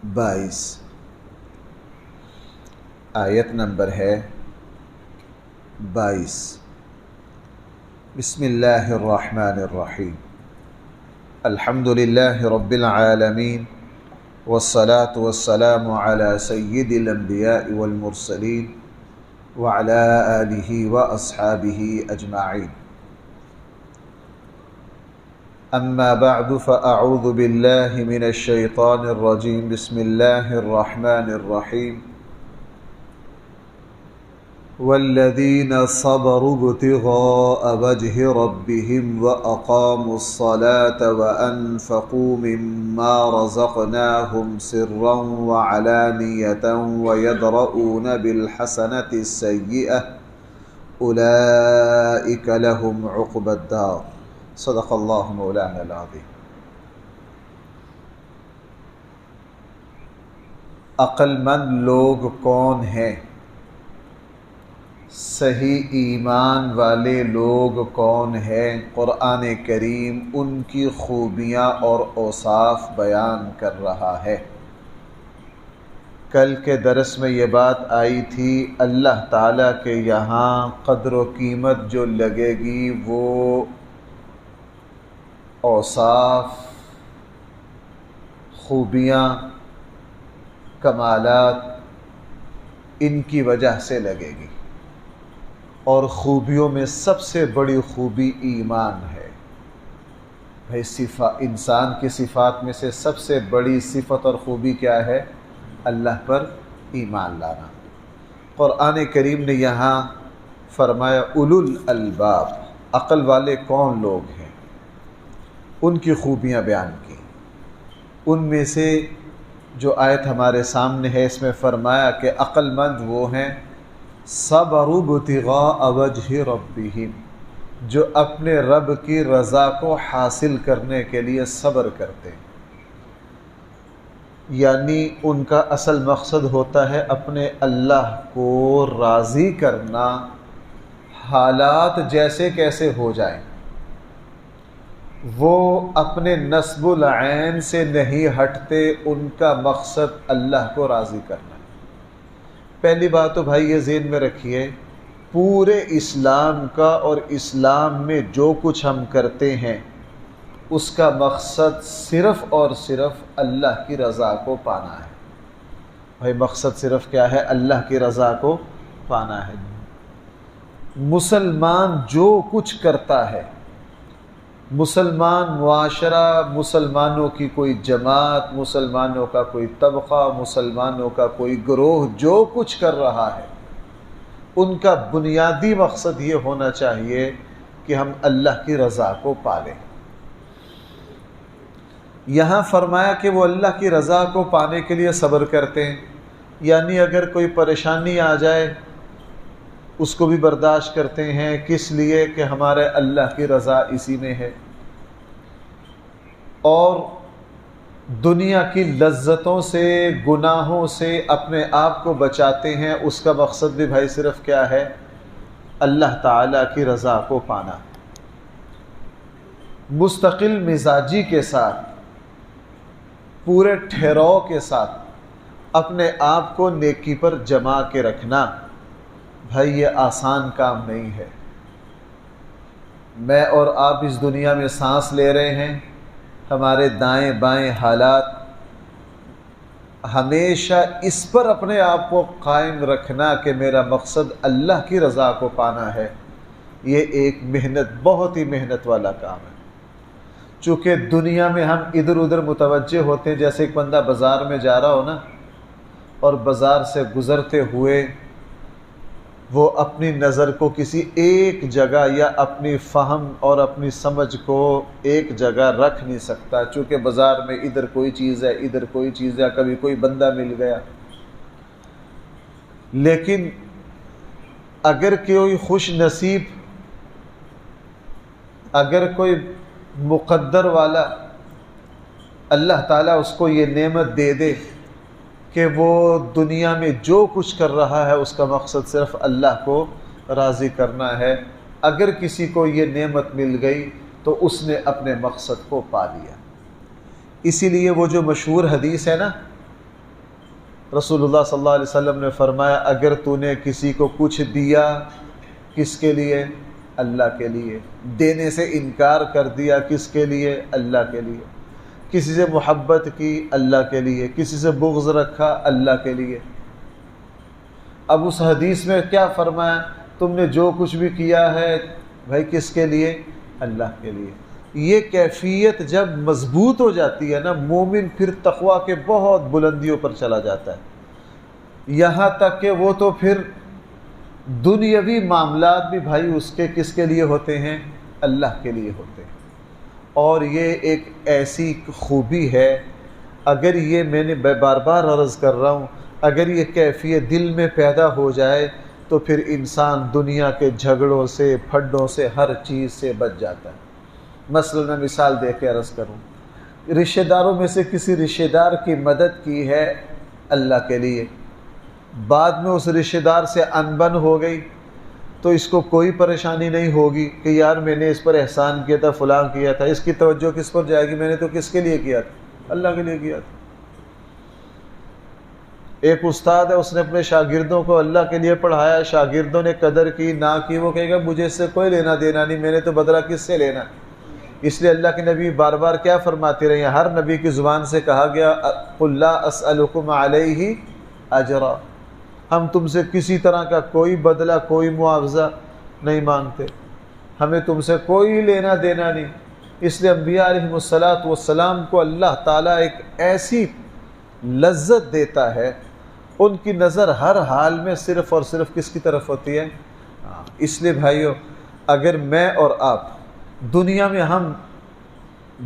22 آیت نمبر ہے 22۔ بسم اللہ الرحمن الرحیم۔ الحمد للہ رب العالمین والصلاة والسلام علی سید الانبیاء والمرسلین وعلی آلہ واصحابہ اجمعین۔ اما بعد فاعوذ باللہ من الشیطان الرجیم۔ بسم اللہ الرحمن الرحیم۔ والذین صبروا ابتغاء وجہ ربهم واقاموا الصلاة وانفقوا مما رزقناهم سرا وعلانیة ويدرؤون بالحسنة السیئة اولئک لهم عقبى الدار۔ صدق اللہ مولانا العظیم۔ عقل مند لوگ کون ہیں؟ صحیح ایمان والے لوگ کون ہیں؟ قرآن کریم ان کی خوبیاں اور اوصاف بیان کر رہا ہے۔ کل کے درس میں یہ بات آئی تھی، اللہ تعالیٰ کے یہاں قدر و قیمت جو لگے گی وہ اوصاف، خوبیاں، کمالات ان کی وجہ سے لگے گی، اور خوبیوں میں سب سے بڑی خوبی ایمان ہے۔ بھائی انسان کی صفات میں سے سب سے بڑی صفت اور خوبی کیا ہے؟ اللہ پر ایمان لانا۔ قرآن کریم نے یہاں فرمایا اولو الالباب، عقل والے کون لوگ ہیں، ان کی خوبیاں بیان کی۔ ان میں سے جو آیت ہمارے سامنے ہے اس میں فرمایا کہ عقل مند وہ ہیں صبروا ابتغاء وجہ ربہم، جو اپنے رب کی رضا کو حاصل کرنے کے لیے صبر کرتے ہیں، یعنی ان کا اصل مقصد ہوتا ہے اپنے اللہ کو راضی کرنا، حالات جیسے کیسے ہو جائیں، وہ اپنے نصب العین سے نہیں ہٹتے، ان کا مقصد اللہ کو راضی کرنا ہے۔ پہلی بات تو بھائی یہ ذہن میں رکھیے، پورے اسلام کا اور اسلام میں جو کچھ ہم کرتے ہیں اس کا مقصد صرف اور صرف اللہ کی رضا کو پانا ہے۔ بھائی مقصد صرف کیا ہے؟ اللہ کی رضا کو پانا ہے۔ مسلمان جو کچھ کرتا ہے، مسلمان معاشرہ، مسلمانوں کی کوئی جماعت، مسلمانوں کا کوئی طبقہ، مسلمانوں کا کوئی گروہ جو کچھ کر رہا ہے، ان کا بنیادی مقصد یہ ہونا چاہیے کہ ہم اللہ کی رضا کو پالیں۔ یہاں فرمایا کہ وہ اللہ کی رضا کو پانے کے لیے صبر کرتے ہیں، یعنی اگر کوئی پریشانی آ جائے اس کو بھی برداشت کرتے ہیں، کس لیے کہ ہمارے اللہ کی رضا اسی میں ہے، اور دنیا کی لذتوں سے، گناہوں سے اپنے آپ کو بچاتے ہیں، اس کا مقصد بھی بھائی صرف کیا ہے؟ اللہ تعالیٰ کی رضا کو پانا۔ مستقل مزاجی کے ساتھ، پورے ٹھہراؤ کے ساتھ اپنے آپ کو نیکی پر جما کے رکھنا، بھائی یہ آسان کام نہیں ہے۔ میں اور آپ اس دنیا میں سانس لے رہے ہیں، ہمارے دائیں بائیں حالات، ہمیشہ اس پر اپنے آپ کو قائم رکھنا کہ میرا مقصد اللہ کی رضا کو پانا ہے، یہ ایک محنت، بہت ہی محنت والا کام ہے۔ چونکہ دنیا میں ہم ادھر ادھر متوجہ ہوتے ہیں، جیسے ایک بندہ بازار میں جا رہا ہو نا، اور بازار سے گزرتے ہوئے وہ اپنی نظر کو کسی ایک جگہ یا اپنی فہم اور اپنی سمجھ کو ایک جگہ رکھ نہیں سکتا، چونکہ بازار میں ادھر کوئی چیز ہے، ادھر کوئی چیز ہے، کبھی کوئی بندہ مل گیا۔ لیکن اگر کوئی خوش نصیب، اگر کوئی مقدر والا اللہ تعالیٰ اس کو یہ نعمت دے دے کہ وہ دنیا میں جو کچھ کر رہا ہے اس کا مقصد صرف اللہ کو راضی کرنا ہے، اگر کسی کو یہ نعمت مل گئی تو اس نے اپنے مقصد کو پا لیا۔ اسی لیے وہ جو مشہور حدیث ہے نا رسول اللہ صلی اللہ علیہ وسلم نے فرمایا اگر تو نے کسی کو کچھ دیا، کس کے لیے؟ اللہ کے لیے، دینے سے انکار کر دیا، کس کے لیے؟ اللہ کے لیے، کسی سے محبت کی، اللہ کے لیے، کسی سے بغض رکھا، اللہ کے لیے۔ اب اس حدیث میں کیا فرمایا؟ تم نے جو کچھ بھی کیا ہے بھائی کس کے لیے؟ اللہ کے لیے۔ یہ کیفیت جب مضبوط ہو جاتی ہے نا، مومن پھر تقویٰ کے بہت بلندیوں پر چلا جاتا ہے، یہاں تک کہ وہ تو پھر دنیاوی معاملات بھی بھائی اس کے کس کے لیے ہوتے ہیں؟ اللہ کے لیے ہوتے ہیں۔ اور یہ ایک ایسی خوبی ہے، اگر یہ میں نے بار بار عرض کر رہا ہوں، اگر یہ کیفیت دل میں پیدا ہو جائے تو پھر انسان دنیا کے جھگڑوں سے، پھڈوں سے، ہر چیز سے بچ جاتا ہے۔ مثلا میں مثال دے کے عرض کروں، رشتہ داروں میں سے کسی رشتہ دار کی مدد کی ہے اللہ کے لیے، بعد میں اس رشتہ دار سے انبن ہو گئی تو اس کو کوئی پریشانی نہیں ہوگی کہ یار میں نے اس پر احسان کیا تھا، فلاں کیا تھا، اس کی توجہ کس پر جائے گی؟ میں نے تو کس کے لیے کیا تھا؟ اللہ کے لیے کیا تھا۔ ایک استاد ہے، اس نے اپنے شاگردوں کو اللہ کے لیے پڑھایا، شاگردوں نے قدر کی نہ کی، وہ کہے گا مجھے اس سے کوئی لینا دینا نہیں، میں نے تو بدلہ کس سے لینا۔ اس لیے اللہ کے نبی بار بار کیا فرماتے رہے ہیں، ہر نبی کی زبان سے کہا گیا قُلْ لَا أَسْأَلُكُمْ عَلَيْهِ أَجْرًا، ہم تم سے کسی طرح کا کوئی بدلہ، کوئی معاوضہ نہیں مانگتے، ہمیں تم سے کوئی لینا دینا نہیں۔ اس لیے انبیاء علیہ السلام کو اللہ تعالیٰ ایک ایسی لذت دیتا ہے، ان کی نظر ہر حال میں صرف اور صرف کس کی طرف ہوتی ہے؟ اس لیے بھائیو، اگر میں اور آپ دنیا میں ہم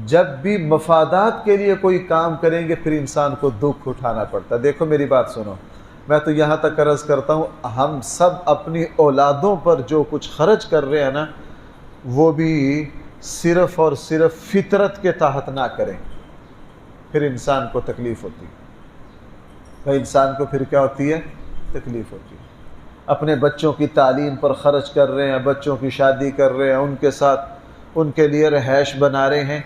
جب بھی مفادات کے لیے کوئی کام کریں گے پھر انسان کو دکھ اٹھانا پڑتا ہے۔ دیکھو میری بات سنو، میں تو یہاں تک عرض کرتا ہوں، ہم سب اپنی اولادوں پر جو کچھ خرچ کر رہے ہیں نا، وہ بھی صرف اور صرف فطرت کے تحت نہ کریں، پھر انسان کو تکلیف ہوتی ہے۔ بھائی انسان کو پھر کیا ہوتی ہے؟ تکلیف ہوتی ہے۔ اپنے بچوں کی تعلیم پر خرچ کر رہے ہیں، بچوں کی شادی کر رہے ہیں، ان کے ساتھ ان کے لیے رہائش بنا رہے ہیں،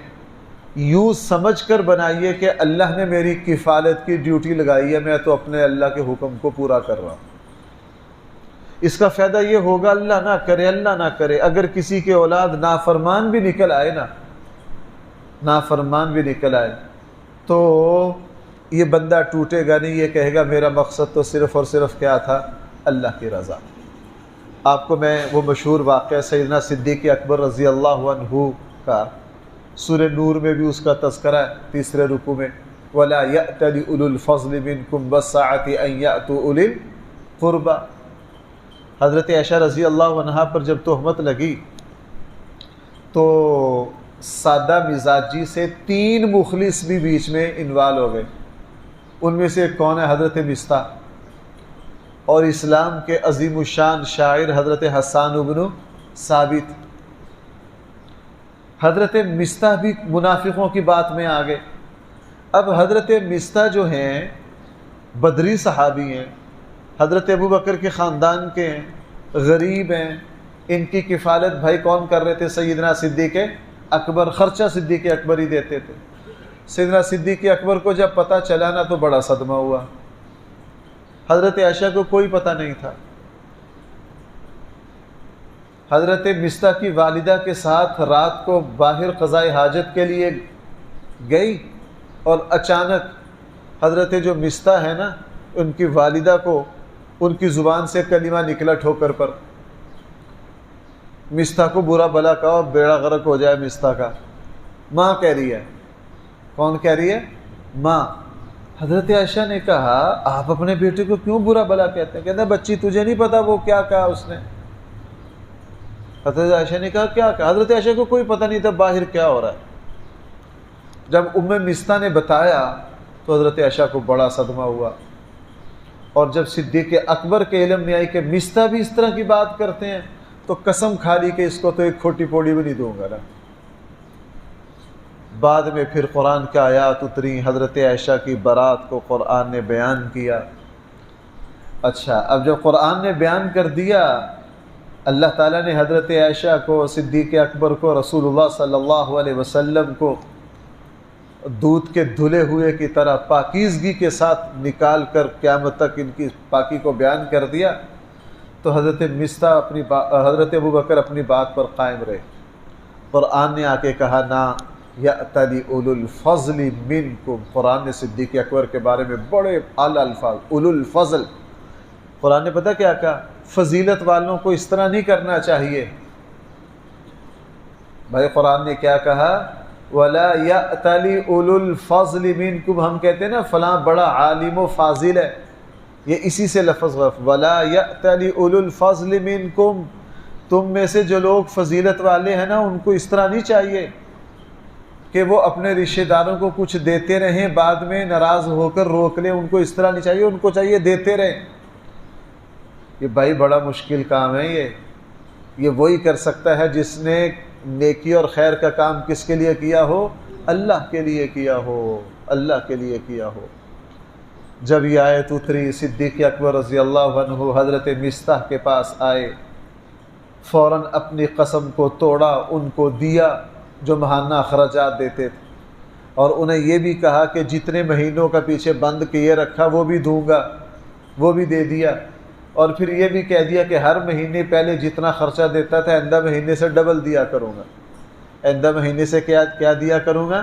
یوں سمجھ کر بنائیے کہ اللہ نے میری کفالت کی ڈیوٹی لگائی ہے، میں تو اپنے اللہ کے حکم کو پورا کر رہا ہوں۔ اس کا فائدہ یہ ہوگا، اللہ نہ کرے، اللہ نہ کرے، اگر کسی کے اولاد نافرمان بھی نکل آئے نا، نافرمان بھی نکل آئے تو یہ بندہ ٹوٹے گا نہیں، یہ کہے گا میرا مقصد تو صرف اور صرف کیا تھا؟ اللہ کی رضا۔ آپ کو میں وہ مشہور واقعہ سیدنا صدیق اکبر رضی اللہ عنہ کا، سورہ نور میں بھی اس کا تذکرہ ہے، تیسرے رکوع میں، وَلَا يَأْتَلِ أُولُو الْفَضْلِ مِنْكُمْ وَالسَّعَةِ أَنْ يَأْتُوا أُولِي الْقُرْبَى۔ حضرت عائشہ رضی اللہ عنہا پر جب تہمت لگی تو سادہ مزاجی سے 3 مخلص بھی بیچ میں انوالو ہو گئے۔ ان میں سے ایک کون ہے؟ حضرت مصطح، اور اسلام کے عظیم الشان شاعر حضرت حسان بن ثابت۔ حضرت مصطح بھی منافقوں کی بات میں آ گئے۔ اب حضرت مصطح جو ہیں بدری صحابی ہیں، حضرت ابو بکر کے خاندان کے ہیں، غریب ہیں، ان کی کفالت بھائی کون کر رہے تھے؟ سیدنا صدیق اکبر، خرچہ صدیق اکبر ہی دیتے تھے۔ سیدنا صدیق اکبر کو جب پتہ چلا نا تو بڑا صدمہ ہوا، حضرت عائشہ کو کوئی پتہ نہیں تھا۔ حضرت مصطح کی والدہ کے ساتھ رات کو باہر قضائے حاجت کے لیے گئی، اور اچانک حضرت جو مصطح ہے نا، ان کی والدہ کو ان کی زبان سے کلمہ نکلا ٹھوکر پر، مصطح کو برا بلا کہا، بیڑا غرق ہو جائے مصطح کا۔ ماں کہہ رہی ہے، کون کہہ رہی ہے؟ ماں۔ حضرت عائشہ نے کہا آپ اپنے بیٹے کو کیوں برا بلا کہتے ہیں؟ کہتے ہیں بچی تجھے نہیں پتا وہ کیا کہا اس نے۔ حضرت عائشہ نے کہا کیا کہا؟ حضرت عائشہ کو کوئی پتہ نہیں تھا باہر کیا ہو رہا ہے۔ جب مصطح نے بتایا تو حضرت عائشہ کو بڑا صدمہ ہوا، اور جب صدیق اکبر کے علم میں آئی کہ مصطح بھی اس طرح کی بات کرتے ہیں تو قسم کھا لی کہ اس کو تو ایک کھوٹی پوڑی بھی نہیں دوں گا نا۔ بعد میں پھر قرآن کی آیات اتری، حضرت عائشہ کی برات کو قرآن نے بیان کیا۔ اچھا، اب جب قرآن نے بیان کر دیا، اللہ تعالیٰ نے حضرت عائشہ کو، صدیق اکبر کو، رسول اللہ صلی اللہ علیہ وسلم کو دودھ کے دھلے ہوئے کی طرح پاکیزگی کے ساتھ نکال کر قیامت تک ان کی پاکی کو بیان کر دیا، تو حضرت مصطح حضرت ابوبکر اپنی بات پر قائم رہے۔ قرآن نے آ کے کہا نا یأتلی اولو الفضل منکم، قرآن نے صدیق اکبر کے بارے میں بڑے اعلیٰ الفاظ، اولو الفضل، قرآن نے پتہ کیا کہا؟ فضیلت والوں کو اس طرح نہیں کرنا چاہیے۔ بھائی قرآن نے کیا کہا؟ وَلَا يَأْتَلِ أُولُو الْفَضْلِ مِنْكُمْ، ہم کہتے ہیں نا فلاں بڑا عالم و فاضل ہے، یہ اسی سے لفظ وَلَا يَأْتَلِ أُولُو الْفَضْلِ مِنْكُمْ، تم میں سے جو لوگ فضیلت والے ہیں نا ان کو اس طرح نہیں چاہیے کہ وہ اپنے رشتہ داروں کو کچھ دیتے رہیں بعد میں ناراض ہو کر روک لیں، ان کو اس طرح نہیں چاہیے، ان کو چاہیے دیتے رہیں۔ یہ بھائی بڑا مشکل کام ہے، یہ وہی کر سکتا ہے جس نے نیکی اور خیر کا کام کس کے لیے کیا ہو؟ اللہ کے لیے کیا ہو، اللہ کے لیے کیا ہو۔ جب یہ آیت اتری، صدیق اکبر رضی اللہ عنہ حضرت مصطح کے پاس آئے، فوراً اپنی قسم کو توڑا، ان کو دیا جو ماہانہ اخراجات دیتے تھے، اور انہیں یہ بھی کہا کہ جتنے مہینوں کا پیچھے بند کیے رکھا وہ بھی دوں گا، وہ بھی دے دیا، اور پھر یہ بھی کہہ دیا کہ ہر مہینے پہلے جتنا خرچہ دیتا تھا آئندہ مہینے سے ڈبل دیا کروں گا، آئندہ مہینے سے کیا دیا کروں گا؟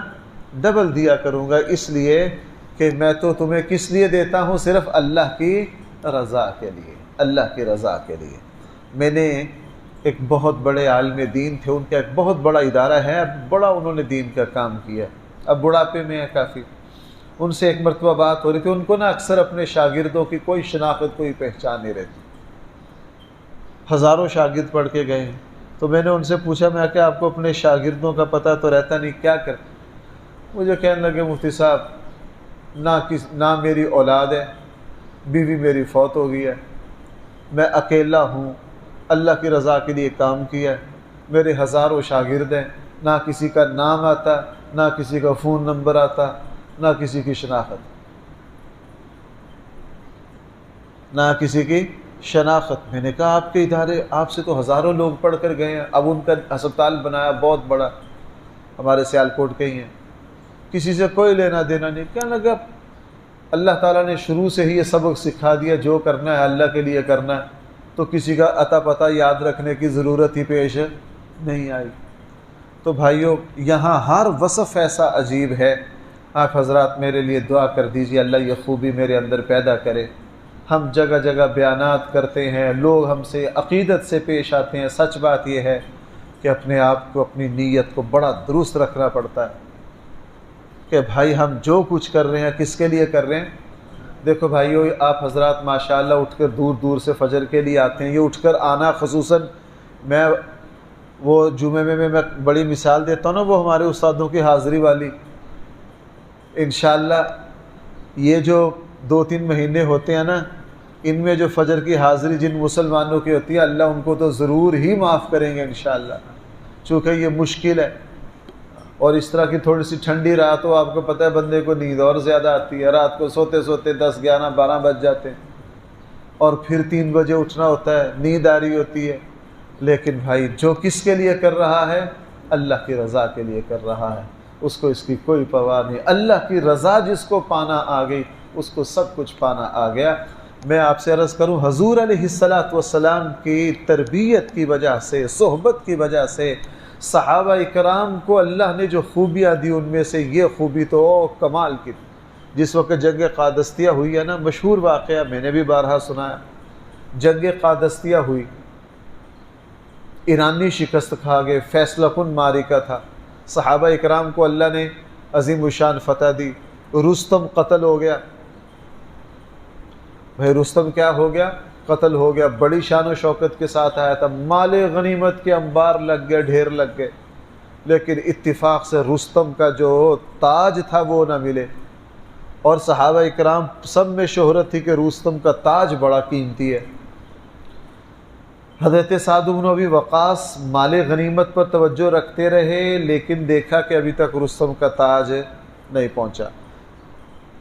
ڈبل دیا کروں گا، اس لیے کہ میں تو تمہیں کس لیے دیتا ہوں؟ صرف اللہ کی رضا کے لیے، اللہ کی رضا کے لیے۔ میں نے ایک بہت بڑے عالم دین تھے، ان کا ایک بہت بڑا ادارہ ہے، اب بڑا انہوں نے دین کا کام کیا، اب بڑھاپے میں ہے کافی۔ ان سے ایک مرتبہ بات ہو رہی تھی، ان کو نا اکثر اپنے شاگردوں کی کوئی شناخت، کوئی پہچان نہیں رہتی، ہزاروں شاگرد پڑھ کے گئے ہیں۔ تو میں نے ان سے پوچھا، میں کہ آپ کو اپنے شاگردوں کا پتہ تو رہتا نہیں، کیا کرتے؟ مجھے کہنے لگے مفتی صاحب نہ میری اولاد ہے، بیوی میری فوت ہو گئی ہے، میں اکیلا ہوں، اللہ کی رضا کے لیے کام کیا ہے، میرے ہزاروں شاگرد ہیں، نہ کسی کا نام آتا، نہ کسی کا فون نمبر آتا، نہ کسی کی شناخت، نہ کسی کی شناخت۔ میں نے کہا آپ کے ادارے، آپ سے تو ہزاروں لوگ پڑھ کر گئے ہیں، اب ان کا ہسپتال بنایا بہت بڑا، ہمارے سیالکوٹ کے ہی ہیں، کسی سے کوئی لینا دینا نہیں۔ کہنے لگا اللہ تعالیٰ نے شروع سے ہی یہ سبق سکھا دیا، جو کرنا ہے اللہ کے لیے کرنا ہے، تو کسی کا عطا پتہ یاد رکھنے کی ضرورت ہی پیش نہیں آئی۔ تو بھائیو، یہاں ہر وصف ایسا عجیب ہے، آپ حضرات میرے لیے دعا کر دیجئے اللہ یہ خوبی میرے اندر پیدا کرے۔ ہم جگہ جگہ بیانات کرتے ہیں، لوگ ہم سے عقیدت سے پیش آتے ہیں، سچ بات یہ ہے کہ اپنے آپ کو، اپنی نیت کو بڑا درست رکھنا پڑتا ہے کہ بھائی ہم جو کچھ کر رہے ہیں کس کے لیے کر رہے ہیں۔ دیکھو بھائیو، آپ حضرات ماشاءاللہ اٹھ کر دور دور سے فجر کے لیے آتے ہیں، یہ اٹھ کر آنا، خصوصاً میں وہ جمعے میں بڑی مثال دیتا ہوں نا، وہ ہمارے استادوں کی حاضری والی، انشاءاللہ یہ جو 2-3 مہینے ہوتے ہیں نا، ان میں جو فجر کی حاضری جن مسلمانوں کی ہوتی ہے، اللہ ان کو تو ضرور ہی معاف کریں گے انشاءاللہ، چونکہ یہ مشکل ہے، اور اس طرح کی تھوڑی سی ٹھنڈی رات ہو، آپ کو پتہ ہے بندے کو نیند اور زیادہ آتی ہے، رات کو سوتے سوتے 10, 11, 12 بج جاتے ہیں، اور پھر 3 بجے اٹھنا ہوتا ہے، نیند آ رہی ہوتی ہے۔ لیکن بھائی جو کس کے لیے کر رہا ہے؟ اللہ کی رضا کے لیے کر رہا ہے، اس کو اس کی کوئی پرواہ نہیں۔ اللہ کی رضا جس کو پانا آ گئی، اس کو سب کچھ پانا آ گیا۔ میں آپ سے عرض کروں، حضور علیہ السلام کی تربیت کی وجہ سے، صحبت کی وجہ سے، صحابہ اکرام کو اللہ نے جو خوبیاں دی، ان میں سے یہ خوبی تو کمال کی تھی۔ جس وقت جنگ قادسیہ ہوئی ہے نا، مشہور واقعہ میں نے بھی بارہا سنایا، جنگ قادسیہ ہوئی، ایرانی شکست کھا گئے، فیصلہ کن معرکہ تھا، صحابہ اکرام کو اللہ نے عظیم الشان فتح دی، رستم قتل ہو گیا۔ بھائی رستم کیا ہو گیا؟ قتل ہو گیا، بڑی شان و شوکت کے ساتھ آیا تھا، مال غنیمت کے انبار لگ گئے، ڈھیر لگ گئے، لیکن اتفاق سے رستم کا جو تاج تھا وہ نہ ملے، اور صحابہ اکرام سب میں شہرت تھی کہ رستم کا تاج بڑا قیمتی ہے۔ حضرت سعد بن ابی وقاص مال غنیمت پر توجہ رکھتے رہے، لیکن دیکھا کہ ابھی تک رستم کا تاج نہیں پہنچا۔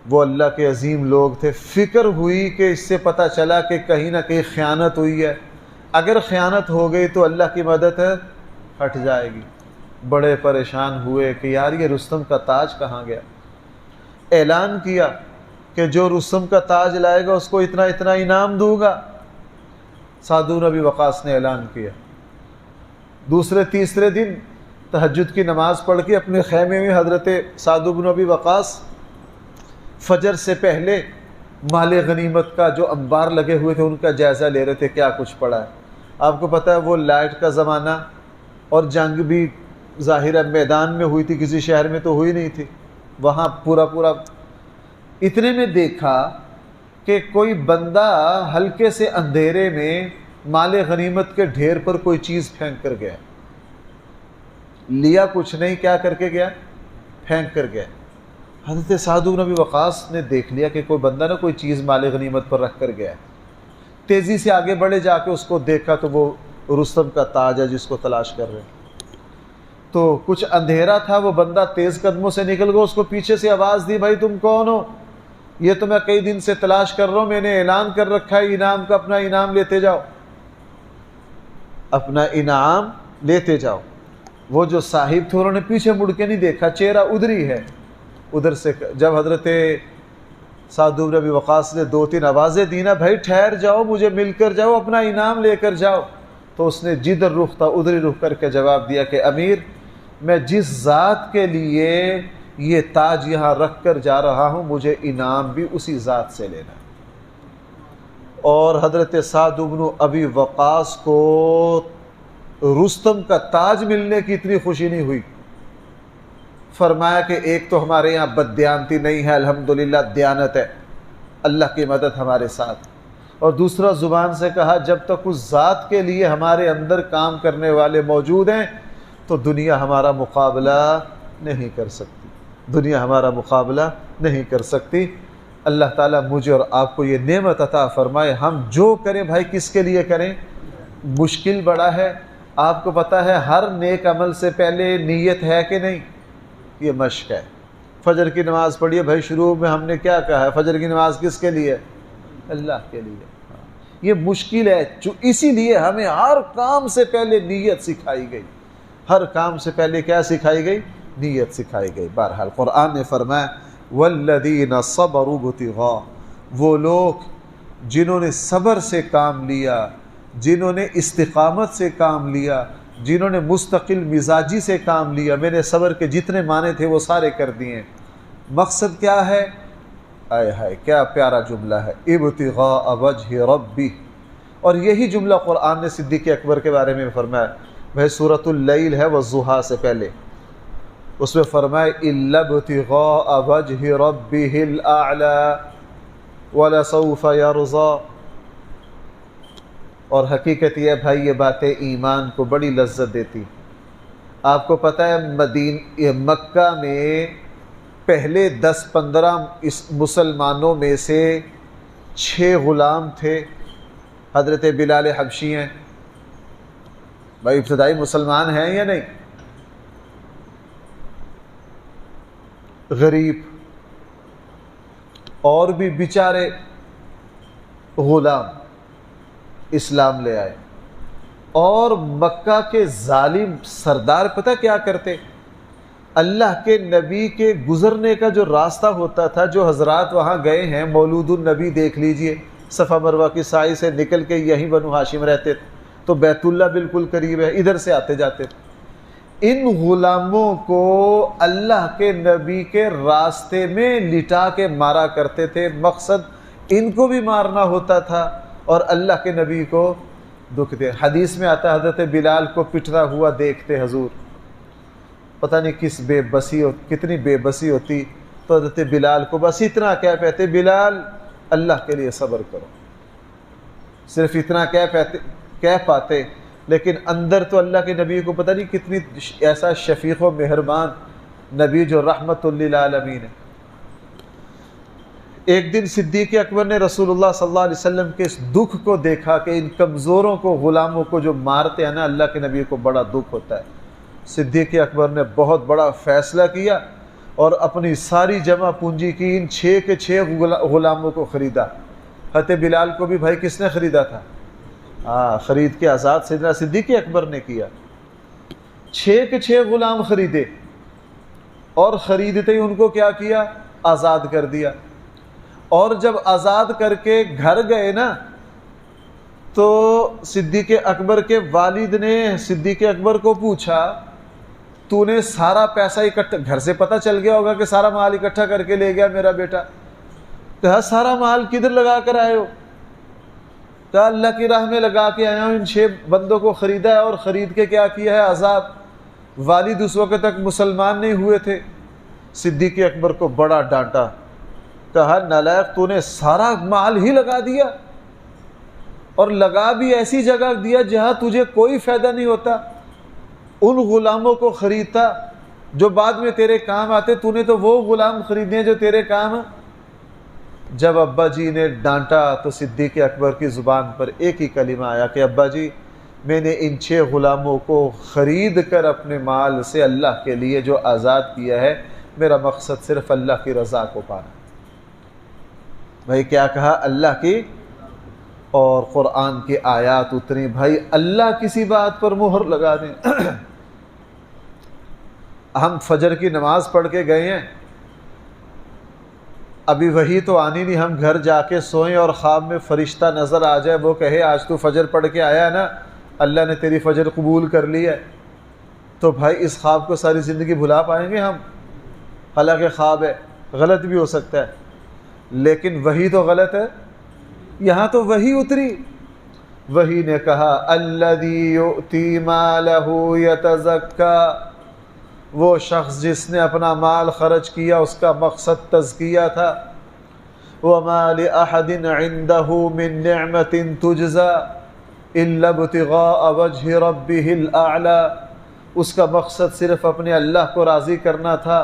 وہ اللہ کے عظیم لوگ تھے، فکر ہوئی کہ اس سے پتہ چلا کہ کہیں نہ کہیں خیانت ہوئی ہے، اگر خیانت ہو گئی تو اللہ کی مدد ہٹ جائے گی، بڑے پریشان ہوئے کہ یار یہ رستم کا تاج کہاں گیا۔ اعلان کیا کہ جو رستم کا تاج لائے گا اس کو اتنا اتنا انعام دوں گا۔ سعد بن ابی وقاص نے اعلان کیا۔ دوسرے تیسرے دن تہجد کی نماز پڑھ کے اپنے خیمے میں حضرت سعد بن ابی وقاص فجر سے پہلے مال غنیمت کا جو انبار لگے ہوئے تھے ان کا جائزہ لے رہے تھے، کیا کچھ پڑا ہے۔ آپ کو پتہ ہے وہ لائٹ کا زمانہ، اور جنگ بھی ظاہر میدان میں ہوئی تھی، کسی شہر میں تو ہوئی نہیں تھی، وہاں پورا اتنے میں دیکھا کہ کوئی بندہ ہلکے سے اندھیرے میں مال غنیمت کے ڈھیر پر کوئی چیز پھینک کر گیا، لیا کچھ نہیں، کیا کر کے گیا؟ پھینک کر گیا۔ حضرت سعد بن ابی وقاص نے دیکھ لیا کہ کوئی بندہ نا کوئی چیز مال غنیمت پر رکھ کر گیا ہے، تیزی سے آگے بڑھے، جا کے اس کو دیکھا تو وہ رستم کا تاج ہے جس کو تلاش کر رہے ہیں۔ تو کچھ اندھیرا تھا، وہ بندہ تیز قدموں سے نکل گیا، اس کو پیچھے سے آواز دی، بھائی تم کون ہو؟ یہ تو میں کئی دن سے تلاش کر رہا ہوں، میں نے اعلان کر رکھا ہے انعام کا، اپنا انعام لیتے جاؤ، اپنا انعام لیتے جاؤ۔ وہ جو صاحب تھے انہوں نے پیچھے مڑ کے نہیں دیکھا، چہرہ ادھر ہی ہے۔ ادھر سے جب حضرت سعد بن ابی وقاص نے 2-3 آوازیں دی نا، بھائی ٹھہر جاؤ، مجھے مل کر جاؤ، اپنا انعام لے کر جاؤ، تو اس نے جدھر رخ تھا ادھر ہی رخ کر کے جواب دیا کہ امیر، میں جس ذات کے لیے یہ تاج یہاں رکھ کر جا رہا ہوں مجھے انعام بھی اسی ذات سے لینا ہے۔ اور حضرت سعد بن ابی وقاص کو رستم کا تاج ملنے کی اتنی خوشی نہیں ہوئی، فرمایا کہ ایک تو ہمارے یہاں بددیانتی نہیں ہے، الحمدللہ دیانت ہے، اللہ کی مدد ہمارے ساتھ، اور دوسرا زبان سے کہا جب تک اس ذات کے لیے ہمارے اندر کام کرنے والے موجود ہیں تو دنیا ہمارا مقابلہ نہیں کر سکتی، دنیا ہمارا مقابلہ نہیں کر سکتی۔ اللہ تعالیٰ مجھے اور آپ کو یہ نعمت عطا فرمائے، ہم جو کریں بھائی کس کے لیے کریں؟ مشکل بڑا ہے، آپ کو پتہ ہے ہر نیک عمل سے پہلے نیت ہے کہ نہیں؟ یہ مشق ہے۔ فجر کی نماز پڑھیے بھائی، شروع میں ہم نے کیا کہا ہے؟ فجر کی نماز کس کے لیے؟ اللہ کے لیے۔ یہ مشکل ہے، اسی لیے ہمیں ہر کام سے پہلے نیت سکھائی گئی، ہر کام سے پہلے کیا سکھائی گئی؟ نیت سکھائی گئی۔ بہرحال قرآن نے فرمایا والذین صبروا ابتغاء، وہ لوگ جنہوں نے صبر سے کام لیا، جنہوں نے استقامت سے کام لیا، جنہوں نے مستقل مزاجی سے کام لیا، میں نے صبر کے جتنے معنی تھے وہ سارے کر دیے۔ مقصد کیا ہے؟ آئے ہائے کیا پیارا جملہ ہے، ابتغاء وجہ ربی، اور یہی جملہ قرآن نے صدیق اکبر کے بارے میں فرمایا۔ بھائی سورۃ اللیل ہے والضحیٰ سے پہلے، اس میں فرمایا الا ابتغاء وجہ ربہ الاعلی ولسوف یرضی، اور حقیقت یہ بھائی یہ باتیں ایمان کو بڑی لذت دیتی۔ آپ کو پتہ ہے مکہ میں پہلے 10-15 مسلمانوں میں سے 6 غلام تھے، حضرت بلال حبشی ہیں، بھائی ابتدائی مسلمان ہیں یا نہیں؟ غریب، اور بھی بیچارے غلام اسلام لے آئے، اور مکہ کے ظالم سردار پتہ کیا کرتے؟ اللہ کے نبی کے گزرنے کا جو راستہ ہوتا تھا، جو حضرات وہاں گئے ہیں، مولود النبی دیکھ لیجئے، صفا مروہ کی سائی سے نکل کے یہیں بنو ہاشم رہتے تھے، تو بیت اللہ بالکل قریب ہے، ادھر سے آتے جاتے تھے۔ ان غلاموں کو اللہ کے نبی کے راستے میں لٹا کے مارا کرتے تھے، مقصد ان کو بھی مارنا ہوتا تھا اور اللہ کے نبی کو دکھ دے۔ حدیث میں آتا ہے حضرت بلال کو پٹتا ہوا دیکھتے حضور، پتہ نہیں کتنی بے بسی ہوتی، تو حضرت بلال کو بس اتنا کہہ پاتے، بلال اللہ کے لیے صبر کرو، صرف اتنا کہہ پاتے، لیکن اندر تو اللہ کے نبی کو پتہ نہیں کتنی ایسا شفیق و مہربان نبی جو رحمت للعالمین ہے۔ ایک دن صدیق اکبر نے رسول اللہ صلی اللہ علیہ وسلم کے اس دکھ کو دیکھا کہ ان کمزوروں کو، غلاموں کو جو مارتے ہیں نا، اللہ کے نبی کو بڑا دکھ ہوتا ہے۔ صدیق اکبر نے بہت بڑا فیصلہ کیا اور اپنی ساری جمع پونجی کی ان 6 کے 6 غلاموں کو خریدا۔ حضرت بلال کو بھی بھائی کس نے خریدا تھا؟ خرید کے آزاد سیدنا صدیق اکبر نے کیا۔ 6 کے 6 غلام خریدے اور خریدتے ہی ان کو کیا کیا؟ آزاد کر دیا. اور جب آزاد کر کے گھر گئے نا تو صدیق اکبر کے والد نے صدیق اکبر کو پوچھا تو نے سارا پیسہ اکٹھا، گھر سے پتہ چل گیا ہوگا کہ سارا مال اکٹھا کر کے لے گیا میرا بیٹا، کہا سارا مال کدھر لگا کر آئے ہو؟ کہا اللہ کی راہ میں لگا کے آیا ہوں، ان 6 بندوں کو خریدا ہے اور خرید کے کیا کیا ہے؟ آزاد. والد اس وقت تک مسلمان نہیں ہوئے تھے. صدیق اکبر کو بڑا ڈانٹا، کہا نالائق تو نے سارا مال ہی لگا دیا، اور لگا بھی ایسی جگہ دیا جہاں تجھے کوئی فائدہ نہیں ہوتا. ان غلاموں کو خریدتا جو بعد میں تیرے کام آتے، تو نے تو وہ غلام خریدنے جو تیرے کام. جب ابا جی نے ڈانٹا تو صدیق اکبر کی زبان پر ایک ہی کلمہ آیا کہ ابا جی میں نے ان 6 غلاموں کو خرید کر اپنے مال سے اللہ کے لیے جو آزاد کیا ہے، میرا مقصد صرف اللہ کی رضا کو پانا. بھائی کیا کہا؟ اللہ کی، اور قرآن کی آیات اتری. بھائی اللہ کسی بات پر مہر لگا دیں. ہم فجر کی نماز پڑھ کے گئے ہیں، ابھی وہی تو آنی نہیں، ہم گھر جا کے سوئیں اور خواب میں فرشتہ نظر آ جائے، وہ کہے آج تو فجر پڑھ کے آیا نا، اللہ نے تیری فجر قبول کر لی ہے، تو بھائی اس خواب کو ساری زندگی بھلا پائیں گے ہم؟ حالانکہ خواب ہے، غلط بھی ہو سکتا ہے، لیکن وہی تو غلط ہے. یہاں تو وہی اتری. وہی نے کہا الذی یؤتی مالہ یتزکا، وہ شخص جس نے اپنا مال خرچ کیا اس کا مقصد تزکیہ تھا. وما لأحد عنده من نعمة تجزى الا ابتغاء وجه ربه الاعلى، اس کا مقصد صرف اپنے اللہ کو راضی کرنا تھا.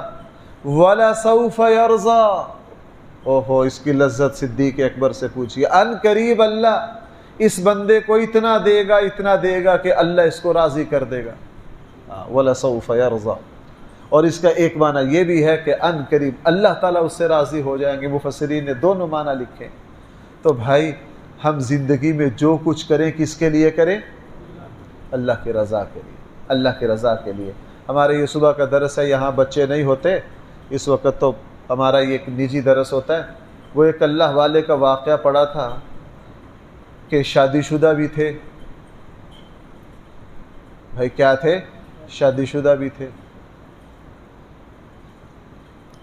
ولسوف يرضى، اوہو اس کی لذت صدیق اکبر سے پوچھیے. ان قریب اللہ اس بندے کو اتنا دے گا، اتنا دے گا کہ اللہ اس کو راضی کر دے گا. وَلَسَوْفَ يَرْضَى. اور اس کا ایک معنی یہ بھی ہے کہ ان قریب اللہ تعالیٰ اس سے راضی ہو جائیں گے. مفسرین نے دونوں معنی لکھے. تو بھائی ہم زندگی میں جو کچھ کریں کس کے لیے کریں؟ اللہ کی رضا کے لیے، اللہ کی رضا کے لیے. ہمارے یہ صبح کا درس ہے، یہاں بچے نہیں ہوتے اس وقت، تو ہمارا یہ ایک نجی درس ہوتا ہے. وہ ایک اللہ والے کا واقعہ پڑا تھا کہ شادی شدہ بھی تھے. بھائی کیا تھے؟ شادی شدہ بھی تھے.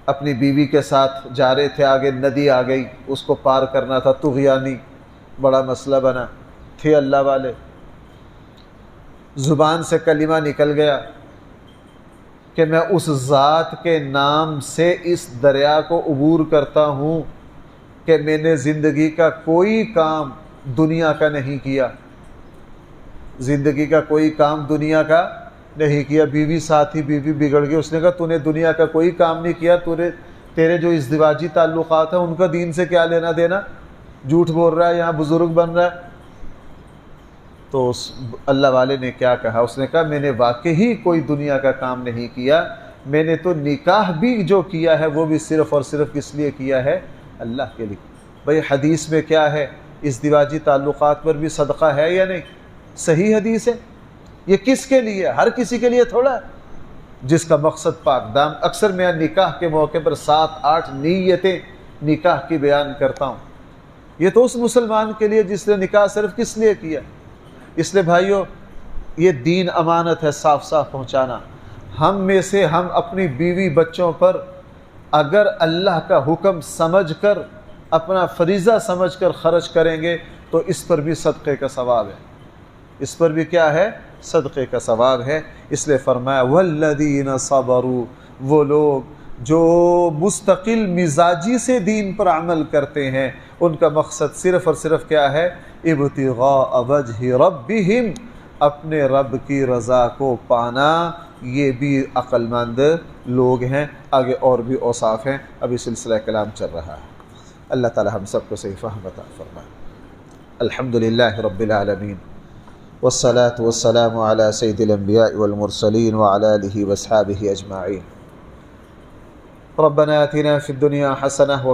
اپنی بیوی کے ساتھ جا رہے تھے، آگے ندی آ گئی، اس کو پار کرنا تھا، طغیانی بڑا مسئلہ بنا. تھے اللہ والے، زبان سے کلمہ نکل گیا کہ میں اس ذات کے نام سے اس دریا کو عبور کرتا ہوں کہ میں نے زندگی کا کوئی کام دنیا کا نہیں کیا، زندگی کا کوئی کام دنیا کا نہیں کیا. بیوی ساتھ ہی بیوی بگڑ گئی. اس نے کہا تو نے دنیا کا کوئی کام نہیں کیا، تیرے جو ازدواجی تعلقات ہیں ان کا دین سے کیا لینا دینا؟ جھوٹ بول رہا ہے، یہاں بزرگ بن رہا ہے. تو اللہ والے نے کیا کہا؟ اس نے کہا میں نے واقعی کوئی دنیا کا کام نہیں کیا، میں نے تو نکاح بھی جو کیا ہے وہ بھی صرف اور صرف کس لیے کیا ہے؟ اللہ کے لیے. بھئی حدیث میں کیا ہے؟ ازدواجی تعلقات پر بھی صدقہ ہے یا نہیں؟ صحیح حدیث ہے. یہ کس کے لیے؟ ہر کسی کے لیے تھوڑا ہے. جس کا مقصد پاک دام. اکثر میں نکاح کے موقع پر 7-8 نیتیں نکاح کی بیان کرتا ہوں. یہ تو اس مسلمان کے لیے جس نے نکاح صرف کس لیے کیا. اس لیے بھائیو یہ دین امانت ہے صاف صاف پہنچانا. ہم میں سے ہم اپنی بیوی بچوں پر اگر اللہ کا حکم سمجھ کر، اپنا فریضہ سمجھ کر خرچ کریں گے تو اس پر بھی صدقے کا ثواب ہے. اس پر بھی کیا ہے؟ صدقے کا ثواب ہے. اس لیے فرمایا والذین صبروا، وہ لوگ جو مستقل مزاجی سے دین پر عمل کرتے ہیں ان کا مقصد صرف اور صرف کیا ہے؟ ابتغاء وجہ ربہم، اپنے رب کی رضا کو پانا. یہ بھی عقل مند لوگ ہیں. آگے اور بھی اوصاف ہیں، ابھی سلسلہ کلام چل رہا ہے. اللہ تعالی ہم سب کو صحیح فہم عطا فرمائے. الحمدللہ رب العالمین، والصلاة والسلام على سید الانبیاء والمرسلین وعلى آلہ واصحابہ اجمعین. ربنا آتنا فی الدنیا حسنہ